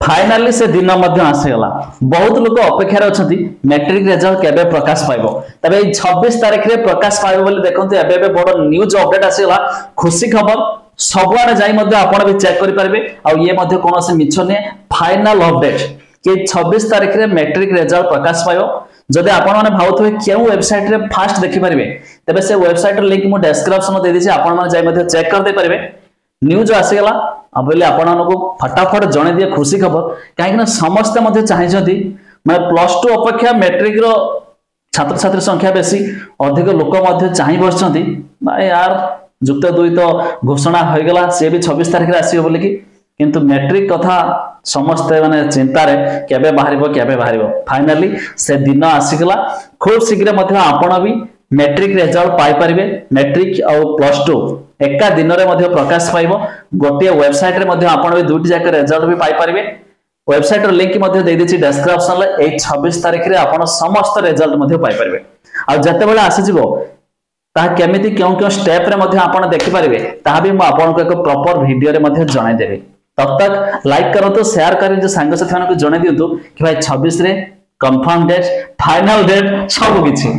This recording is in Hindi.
फाइनाली से दिन आसीगला बहुत लोग अपेक्षार अच्छा मैट्रिक रिजल्ट केबे प्रकाश पाइबो तबे 26 तारिख रे प्रकाश पाइबो बोली देखंतु एबे बड़ न्यूज अपडेट आसीगला खुशी खबर सबुआडे जाई मध्ये आपण भी चेक करि पारबे आ ये मध्ये कोनोसी मिछ ने फाइनल अपडेट कि 26 तारिख रे मैट्रिक रिजल्ट प्रकाश पाइबो जदि आपण माने भाउथबे केउ वेबसाइट रे फास्ट देखि पारबे तबे से वेबसाइट रे लिंक मु डिस्क्रिप्शन दे दिछि आपण माने जाई मध्ये चेक कर दे पारबे न्यूज आसीगला अब बोले आपको फटाफट जन दिए खुशी खबर कहीं समस्ते चाहिए मैं +2 अपेक्षा मैट्रिक रो छात्र छात्री संख्या बेसी अधिक लोक चाह बस यार जुक्त 2 तो घोषणा हो गला सी भी 26 तारिख आसो बोलिकी किंतु मैट्रिक कथा समस्ते माने चिंतार केबे बाहर फाइनाली से दिन आसीगला खूब शीघ्र आपण भी मैट्रिक रिजल्ट पाई परिबे मैट्रिक और +2 एका दिन रे मध्ये प्रकाश पाइबो गोटे वेबसाइट रे मध्ये आपण भी दुटी जाके रिजल्ट भी पाई परिबे वेबसाइट रो लिंक मध्ये दे दिछि डिस्क्रिप्शन ले 26 तारिख रे आपण समस्त रिजल्ट मध्ये पाई परिबे आ जते बेला आसी जिवो ता केमिति क्यों स्टेप रे मध्ये आपण देखि परिबे ता भी म आपण को एक प्रॉपर वीडियो रे मध्ये जणाई देबे तब तक लाइक करंतु शेयर करिन जो संग साथी मानको जणाई दियंतु कि भाई 26 रे कंफर्म डेट फाइनल डेट सब किछि